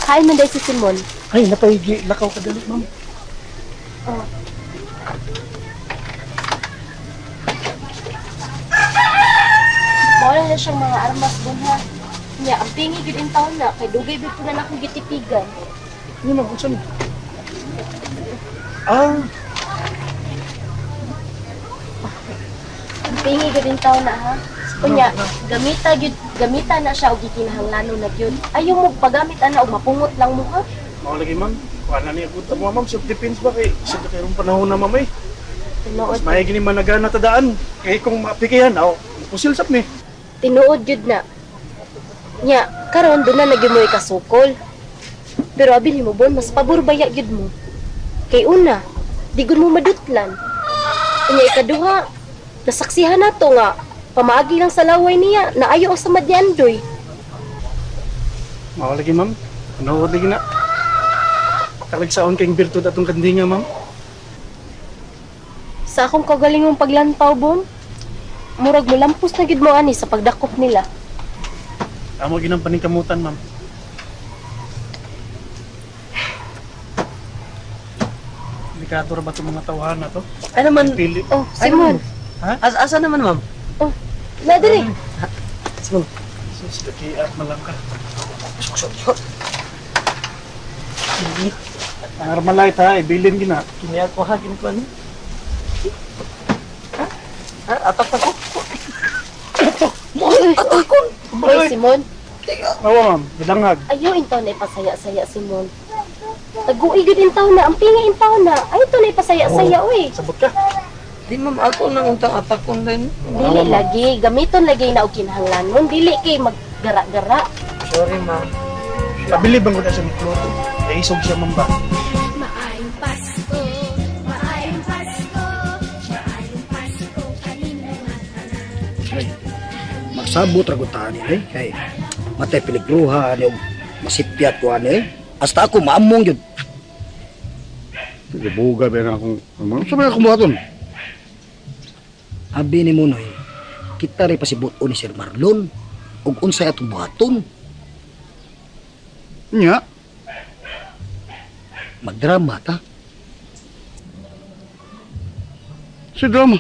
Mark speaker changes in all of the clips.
Speaker 1: Kain man dahil si Simon.
Speaker 2: Ay, napahigi. Lakaw ka dali, ma'am.
Speaker 1: Oh. Mawala na siyang mga armas doon ha. Nya, ang pingi gid in taon na, kay dugay bit ko na akong gitipigan.
Speaker 2: Ano, ma'am? Unsa man? Ah,
Speaker 1: Ang pingi gid in taon na ha. Kunya, gamita na siya og gikinahanglanon na gyud. Ayaw mo pagamit ana og mapungot lang mo ha.
Speaker 2: maulagi, ma'am. Kuha niya punta mo, ma'am. Self-defense ba kay sa kayong panahon na, ma'am, eh.
Speaker 1: Tinuod.
Speaker 2: Mas may gini managana tadaan. Kaya kung mapikihan, pusil sap ni.
Speaker 1: Tinuod jud na. Nya, karon doon na nagyud mo ikasukol. Pero abi ni mo bon, mas pabor baya gyud mo. Kay una, di gud mo madutlan. Nya ikaduha, nasaksihan nato nga pamaagi lang sa laway niya na ayo sa madyandoy.
Speaker 2: Maulagi, ma'am. Panood lagi na. Kalagsaon kayong birtud atong kandinga, ma'am.
Speaker 1: Sa akong kagalingong paglantaw bon, murag mo lampos na gid mo ani sa pagdakop nila.
Speaker 2: Amo ginang paningkamutan, ma'am. Delikado ra ba itong mga tawahan na to?
Speaker 3: Ano man?
Speaker 2: Pili.
Speaker 1: Oh, Simon.
Speaker 2: Ha?
Speaker 3: Asa naman, ma'am?
Speaker 1: Oh, nadiri.
Speaker 3: Simon.
Speaker 2: Sus, kakiat malangka. Ang armalite ha, ibilin gina.
Speaker 3: Kiniya ko ha, kini ko ano? Ha? Atak ako? Atakon!
Speaker 1: Hoy, Simon.
Speaker 2: Oo, ma'am. Bilangag.
Speaker 1: Ayaw intaw na ipasaya-saya, Simon. Taguig gid intaw na, ang pinga intaw na. Ay, ito na ipasaya-saya, uy.
Speaker 2: Sabot ka.
Speaker 3: Di ma'am, ako nang untang atakon din.
Speaker 1: Dili lagi, gamiton lagi na og kinahanglanon. Dili kay maggara-gara.
Speaker 3: Sorry, ma'am.
Speaker 2: Pabili bang ko na sa miklo? Naisog siya, ma'am ba?
Speaker 4: Maayong Pasko, maayong Pasko, maayong Pasko kanilang
Speaker 5: Ay, magsabot ra gud tani eh kay matay peligruha ni og masipyat ko ani hasta ako maamong gyud.
Speaker 6: Buga ba na akong... Saan ba akong buhaton?
Speaker 5: Abi ni Munoy, kita rin pasibuto ni Sir Marlon ug unsay atong buhaton.
Speaker 6: Nya?
Speaker 5: Magdrama ta.
Speaker 6: Si drama.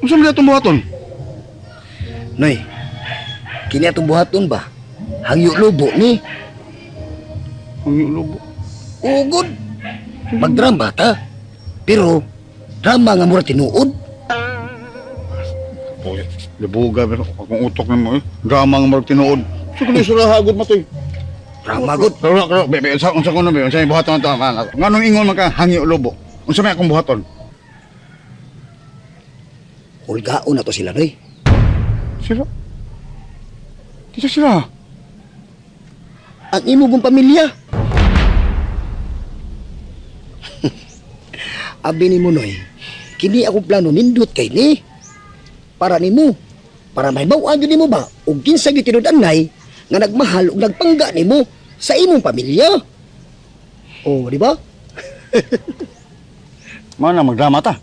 Speaker 6: Saan ba itong buhaton?
Speaker 5: Noy, kini atong buhaton ba? Hangyo lubo ni.
Speaker 6: Ang lubo.
Speaker 5: Ugod. Magdrama ta. Pero drama nga mura tinuod.
Speaker 6: Boy, libuga ba akong utok na mo eh. Drama nga marag tinuod. Sige na sila hagod matoy.
Speaker 5: Drama gud.
Speaker 6: Karo, bebe, unsa ko na be, unsa yung buhaton ito. Nganong ingon man ka hangyo lubo? Unsa may akong buhaton?
Speaker 5: Hulgaon na to sila noy.
Speaker 6: Sila? Kisa sila?
Speaker 5: Ang imo gong pamilya. Abi ni Munoy, kini akong plano nindot kay ni. Para nimo, para may bawaan yun nimo ba? O kinsa gyud tinud-anay nga nagmahal ug nagpangga nimo sa imong pamilya. Oh, di ba?
Speaker 6: Mana magdrama ta?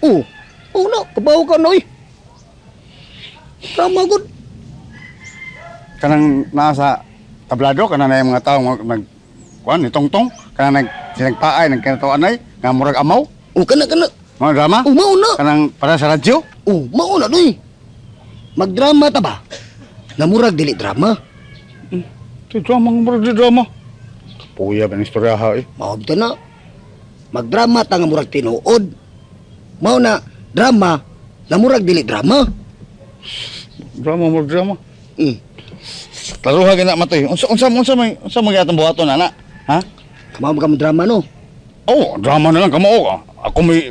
Speaker 5: Oh, na, kabaw ka noy. Tama gud.
Speaker 6: Kanang nasa tablado, kanang na yung mga tao nag... Kuan, ni Tongtong, kanang sinagpaay, nagkanatawanay, nga murag amaw.
Speaker 5: Oh, kana.
Speaker 6: Mga drama?
Speaker 5: Oh, mao na.
Speaker 6: Kanang para sa radyo?
Speaker 5: Oh, mao na noy. Magdrama ta ba? Namurag dili drama.
Speaker 6: Ito drama, murag drama. Puya ba ng istorya ha eh.
Speaker 5: Mao bitaw na. Magdrama ta nga murag tinuod. Mao na drama na murag dili drama.
Speaker 6: Drama, murag drama.
Speaker 5: Mm.
Speaker 6: Taruha gina matoy. Unsa may atong buhaton ana? Ha?
Speaker 5: Mao ka mo drama no.
Speaker 6: Oh, drama na lang kamo. Ako may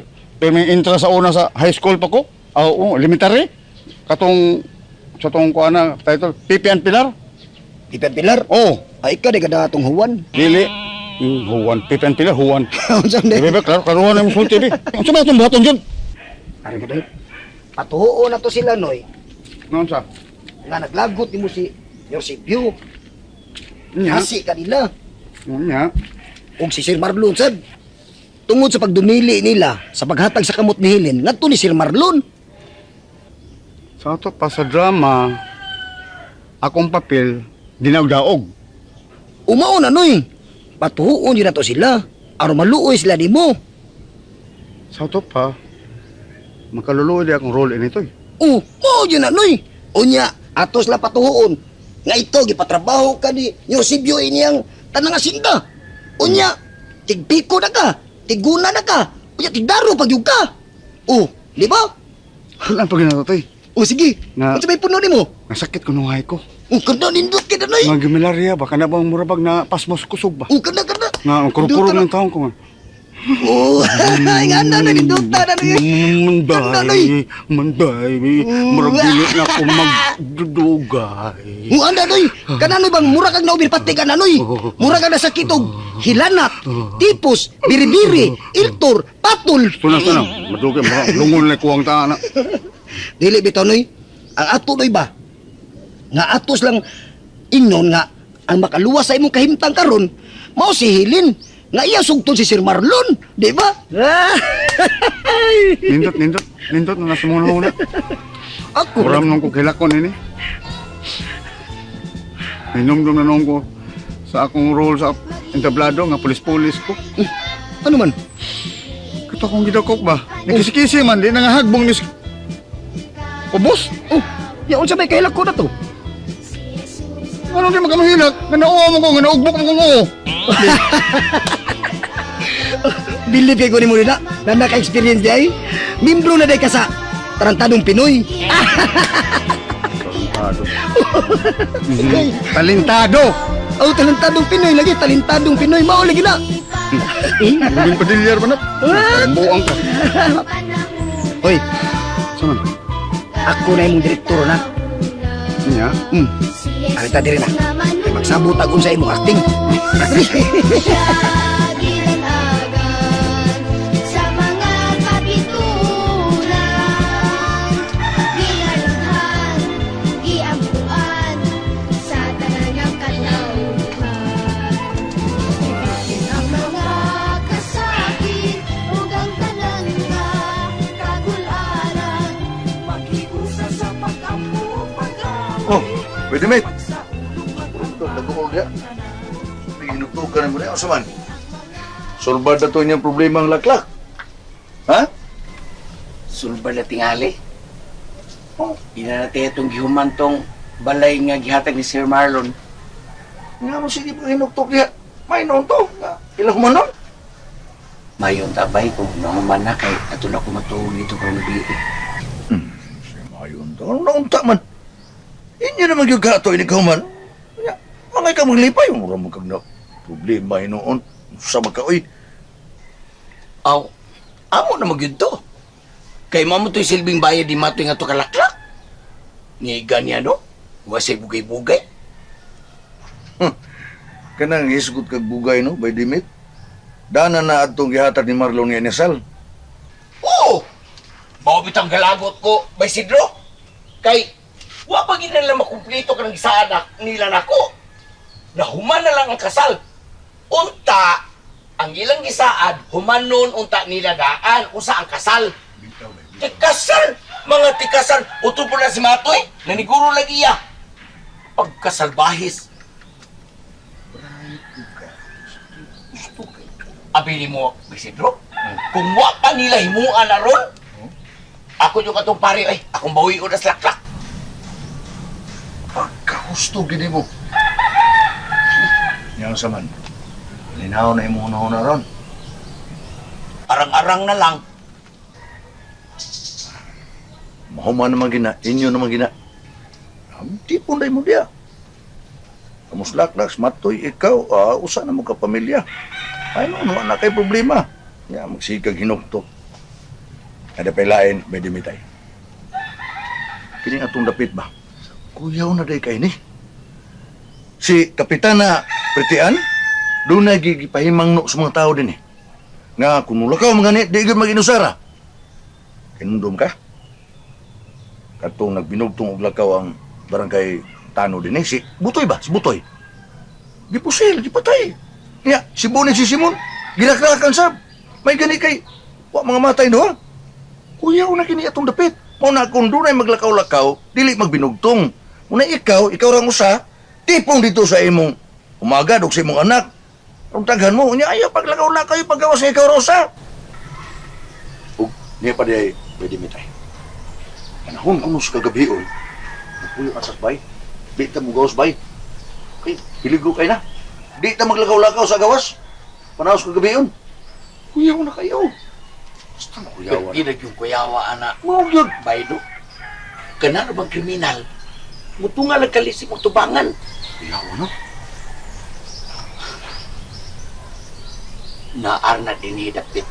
Speaker 6: interest sa una sa high school pa ko. Elementary. Katong sa tong kuan na title Pipi and Pilar.
Speaker 5: Pipi Pilar.
Speaker 6: Oh,
Speaker 5: Ay ka di ka datong huwan.
Speaker 6: dili. Huwan, Pipi and Pilar, Huwan.
Speaker 5: Unsa ni?
Speaker 6: Bebe, karuhan na yung sulti di. Unsa may atong buhaton jud?
Speaker 5: Ari gud. Patuo na to sila noy.
Speaker 6: Noon sa?
Speaker 5: Nga naglagot nimo si Yorsipio.
Speaker 6: Nya.
Speaker 5: Hasi kanila.
Speaker 6: Nya.
Speaker 5: Og si Sir Marlon sad. Tungod sa pagdumili nila sa paghatag sa kamot ni Helen ngadto ni Sir Marlon.
Speaker 6: Sa ato pa sa drama, akong papel, dinaog-daog.
Speaker 5: Umao na noy. Patuhuon yun na to sila. Aron maluoy sila nimo.
Speaker 6: Sa to pa, makaluluoy di akong role in ito eh.
Speaker 5: Mao yun na noy. Unya, atos la patuhuon. Nga ito, gipatrabaho ka ni Eusebio iniyang tanang asinda. Unya, tigpiko na ka. Tiguna na ka. Unya, tigdaro pag yung ka. Di ba?
Speaker 6: Halaan pag ginatotoy.
Speaker 5: Sige.
Speaker 6: Na-
Speaker 5: Ano sa may puno ni mo?
Speaker 6: Nasakit ko nung hay ko.
Speaker 5: Kada nindot ka na noy.
Speaker 6: Mga gimilarya, baka na bang murabag na pasmos kusog ba?
Speaker 5: Kada.
Speaker 6: Nga, ang kurukuro ng taong ko nga.
Speaker 5: Nga na nindot na noy.
Speaker 6: Manday, maragili na ako magdudugay.
Speaker 5: Anda noy, kananoy bang mura kang naubir pati ka nanoy. Mura ka na sa kitog, hilanat, tipos, biribiri, iltor, patol.
Speaker 6: Tunang, madugay, lungon na kuwang taana.
Speaker 5: Dili bitaw noy, ang ato noy ba? Nga atos lang ingnon nga ang makaluwas sa imong kahimtang karon, mao si Hilin. Nga iya sugton si Sir Marlon, di ba?
Speaker 6: Nindot na nasa muna huna.
Speaker 5: Ako
Speaker 6: Kuram nung ko kilakon ini. Hinumdum na nung ko sa akong role sa entablado nga pulis-pulis ko.
Speaker 5: ano man?
Speaker 6: Kato akong gidakok ba? Nagkisi-kisi man, di na nga hagbong ni... Ubos?
Speaker 5: Yaon sa may kahilak ko na to.
Speaker 6: Ano di magkanuhilak? Nga nauwa mo ko, nga naugbok mo ko ngo.
Speaker 5: Believe kay ko ni mo na naka-experience di ay. Mimbro na day ka sa Tarantadong Pinoy.
Speaker 6: Talentado!
Speaker 5: Talentadong Pinoy lagi, talentadong Pinoy. Mao lagi na.
Speaker 6: Gawin padilyar ba na? Buang ka.
Speaker 5: Oy,
Speaker 6: Saan?
Speaker 5: ako na imong direktor na.
Speaker 6: Niya?
Speaker 5: Alita diri na. Kay magsabot akong sa imong acting.
Speaker 4: Sa mga kapitulan, gialhan, giampuan, sa tanang katauhan. Ang mga kasakit, ug ang tanan nga kagularan, maghiusa sa pagkampo,
Speaker 7: Pwede, mate. Nagkukul dia. Pinugtugan mo na. Asa man? Solbad na to niyang problema ang laklak. Ha?
Speaker 8: Sulba na tingali. Inanatay itong gihuman tong balay nga gihatag ni Sir Marlon.
Speaker 7: Nga mo sige pang hinugtok dia. May noon to. Ilang man nun?
Speaker 8: Mayon tabay kung nahuman na kay ato na ko matuog dito kung nabi.
Speaker 7: Ayun to. Ano naunta man? Inyo naman yung gato inigaw man. Mga ka maglipay. Mura mo kag na problema noon. Sa magkaoy.
Speaker 8: Aw, amo na magyud to. Kay mamo to'y silbing bayad di matoy nga to kalaklak. Ni ganyan no? Wasay bugay-bugay.
Speaker 7: Kanang hisgot kag bugay no, by dimit. Dana na atong gihatag ni Marlon nga inisal.
Speaker 8: Oo! Mao bitang galagot ko, by Sidro. Kay, wa pa gid nila makumplito ka ng isaan nila nako. Nahuman na lang ang kasal. Unta, ang ilang gisaad, humanon unta nila daan kung saan kasal. Tikasal! Mga tikasal! Uto po na si Matoy, naniguro lagi iya. Pagkasalbahis. Abili mo, Isidro, kung wa pa nila himuan na ron, ako yung katong pare, ay, akong bawi ko na slaklak.
Speaker 7: Pagkahusto gini mo. Yang saman. Linaw na imo na ron.
Speaker 8: Arang-arang na lang.
Speaker 7: Mahuman naman gina, inyo naman gina. Tipon day mo dia. Kamuslaklak, matoy, ikaw, usa na mo ka pamilya. Ay no, naman na kay problema. Ya, magsikag hinuktok. Ada pailain, may dimitay. Kini atong dapit ba? Kuyaw na day kay ni. Si Kapitana Pretian, doon na gigipahimang no sa mga tao din eh. Nga, kung mulakaw mga ni, di gud mag-inusara. Kinundom ka? Katong nagbinugtong og lakaw ang barangay Tano din eh. Si Butoy ba? Si Butoy. Gipusil, gipatay. Nga, si Bonin, si Simon, girakrakan sab. May gani kay, wa mga matay no ha? Kuyaw na kini atong dapit. Mau na kung doon ay maglakaw-lakaw, dili magbinugtong. Muna ikaw rang usa, tipong dito sa imong Umaga, dog sa imong anak. Ang taghan mo, niya ayaw paglagaw na kayo paggawas ng ikaw, Rosa. Ug, niya pa di pwede mitay. Kanahon kuno sa kagabion. Napuyo asas bay. Di ta mo gawas bay. Okay, piligo kay na. Di ta maglagaw-lagaw sa gawas. Panaos kagabion. Kuyaw na kayo. Basta na kuyawan.
Speaker 8: Pinag yung kuyawa, anak.
Speaker 7: Mao gyud.
Speaker 8: Baydo. Kanano bang kriminal? Mutunga lang kalisi mong tubangan.
Speaker 7: Kuyawan no.
Speaker 8: Naar na dinidapit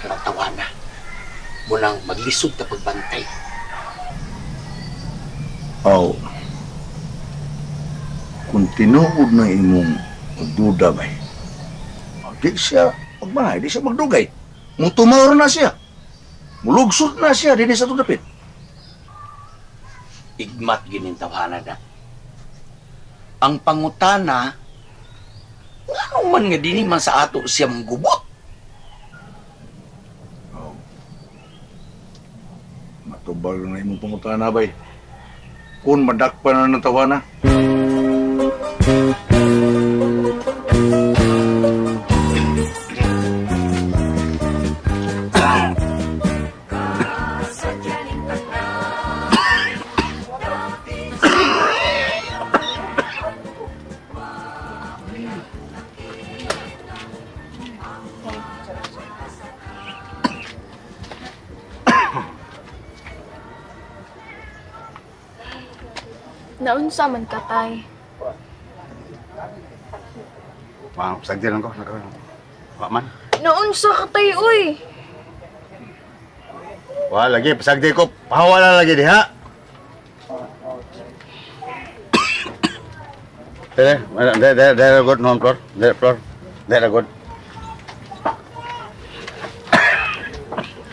Speaker 8: karatawana. Munang maglisod na pagbantay.
Speaker 7: Aw. Kung tinuod na imong duda bay. Di siya magmahay, di siya magdugay. Mutumaw na siya. Mulugsot na siya, di sa tudapit.
Speaker 8: Igmat ginintawhana na. Ang pangutana, ano man nga dini man sa ato siya manggubot.
Speaker 7: Matubag na imong pangutana bay. Kung madakpan na ng tawana.
Speaker 9: Naunsa man ka, tay?
Speaker 6: Sagdi lang ko. Wa man.
Speaker 9: Naunsa ka, tay, uy!
Speaker 6: Wa lagi pasagdi ko. Pahawala lagi diha. There good non floor. There floor. There good.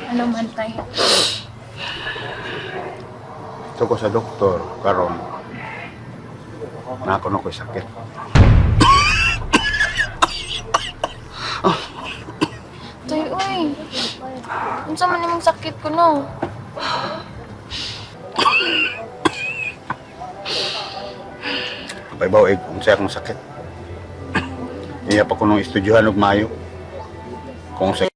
Speaker 9: Ano man, tay?
Speaker 6: Ito ko sa doktor karon. Nako ko'y sakit.
Speaker 9: Tay, uy! Unsa man imong sakit ko, no?
Speaker 6: Kapay baw kung sa akong sakit. Iya pa ko nung estudyohan og mayo. Kung sa